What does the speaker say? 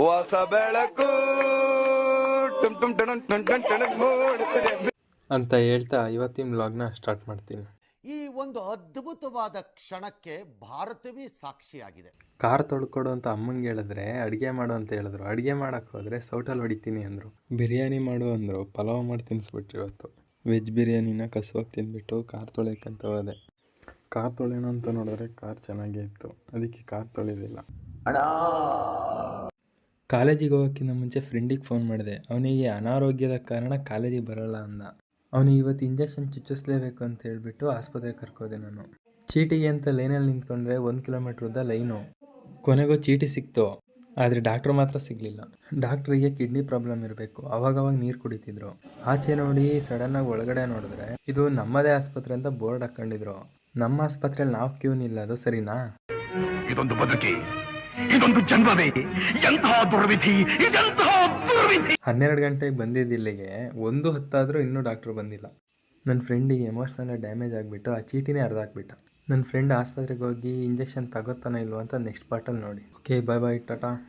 ಹೊಸ ಬೆಳಕು ಟುಮ್ ಟುಮ್ ಟಣಂ ಟಣಂ ಟಣಂ ಟಣಂ ಮೂಡುತ್ತಿದೆ ಅಂತ ಹೇಳ್ತಾ ಇವತ್ತಿನ ವ್ಲಾಗ್ನ ಸ್ಟಾರ್ಟ್ ಮಾಡ್ತೀನಿ. ಈ ಒಂದು ಅದ್ಭುತವಾದ ಕ್ಷಣಕ್ಕೆ ಭಾರತವೇ ಸಾಕ್ಷಿಯಾಗಿದೆ. ಕಾರ್ ತೊಳ್ಕೊಡು ಅಂತ ಅಮ್ಮಂಗೆ ಹೇಳಿದ್ರೆ ಅಡುಗೆ ಮಾಡು ಅಂತ ಹೇಳಿದ್ರು. ಅಡುಗೆ ಮಾಡೋಕ್ಕೆ ಹೋದರೆ ಸೌಟಲ್ಲಿ ಹೊಡಿತೀನಿ ಅಂದರು. ಬಿರಿಯಾನಿ ಮಾಡು ಅಂದರು. ಪಲಾವ್ ಮಾಡಿ ತಿನ್ನಿಸ್ಬಿಟ್ರು. ಇವತ್ತು ವೆಜ್ ಬಿರಿಯಾನಿನ ಕಸುವಾಗಿ ತಿಂದ್ಬಿಟ್ಟು ಕಾರ್ ತೊಳೆಯೋಕ್ಕಂತ ಹೋದೆ. ಕಾರ್ ತೊಳೆಯೋಣ ಅಂತ ನೋಡಿದ್ರೆ ಕಾರ್ ಚೆನ್ನಾಗೇ ಇತ್ತು, ಅದಕ್ಕೆ ಕಾರ್ ತೊಳೆದಿಲ್ಲ. ಕಾಲೇಜಿಗೆ ಹೋಗೋಕ್ಕಿಂತ ಮುಂಚೆ ಫ್ರೆಂಡಿಗೆ ಫೋನ್ ಮಾಡಿದೆ. ಅವನಿಗೆ ಅನಾರೋಗ್ಯದ ಕಾರಣ ಕಾಲೇಜಿಗೆ ಬರೋಲ್ಲ ಅಂದ. ಅವನಿಗೆ ಇವತ್ತು ಇಂಜೆಕ್ಷನ್ ಚುಚ್ಚಿಸ್ಲೇಬೇಕು ಅಂತ ಹೇಳಿಬಿಟ್ಟು ಆಸ್ಪತ್ರೆಗೆ ಕರ್ಕೋದೆ ನಾನು. ಚೀಟಿಗೆ ಅಂತ ಲೈನಲ್ಲಿ ನಿಂತ್ಕೊಂಡ್ರೆ 1 ಕಿಲೋಮೀಟ್ರ್ ಉದ್ದ ಲೈನು. ಕೊನೆಗೂ ಚೀಟಿ ಸಿಕ್ತು, ಆದರೆ ಡಾಕ್ಟ್ರು ಮಾತ್ರ ಸಿಗಲಿಲ್ಲ. ಡಾಕ್ಟ್ರಿಗೆ ಕಿಡ್ನಿ ಪ್ರಾಬ್ಲಮ್ ಇರಬೇಕು. ಅವಾಗವಾಗ ನೀರು ಕುಡಿತಿದ್ರು. ಆಚೆ ನೋಡಿ ಸಡನ್ನಾಗಿ ಒಳಗಡೆ ನೋಡಿದ್ರೆ ಇದು ನಮ್ಮದೇ ಆಸ್ಪತ್ರೆ ಅಂತ ಬೋರ್ಡ್ ಹಾಕ್ಕೊಂಡಿದ್ರು. ನಮ್ಮ ಆಸ್ಪತ್ರೆಯಲ್ಲಿ ನಾವು ಕ್ಯೂ ನಿಲ್ಲೋದು ಸರಿನಾ? ಇದೊಂದು ಬದುಕಿ, ಇದೊಂದು ಜನ್ಮವೇ, ಎಂತಹ ದುರ್ವಿಧಿ, ಇದೆಂತಹ ದುರ್ವಿಧಿ. 12 ಗಂಟೆಗೆ ಬಂದಿದ್ದು ಇಲ್ಲಿಗೆ, 1:10 ಇನ್ನೂ ಡಾಕ್ಟ್ರು ಬಂದಿಲ್ಲ. ನನ್ನ ಫ್ರೆಂಡಿಗೆ ಎಮೋಷ್ನಲ್ ಡ್ಯಾಮೇಜ್ ಆಗಿಬಿಟ್ಟು ಆ ಚೀಟಿನೇ ಹಾಕ್ಬಿಟ್ಟ. ನನ್ನ ಫ್ರೆಂಡ್ ಆಸ್ಪತ್ರೆಗೆ ಹೋಗಿ ಇಂಜೆಕ್ಷನ್ ತಗೋತಾನೋ ಇಲ್ವೋ ಅಂತ ನೆಕ್ಸ್ಟ್ ಪಾರ್ಟಲ್ಲಿ ನೋಡಿ. ಓಕೆ, ಬಾಯ್ ಬಾಯ್, ಟಾಟಾ.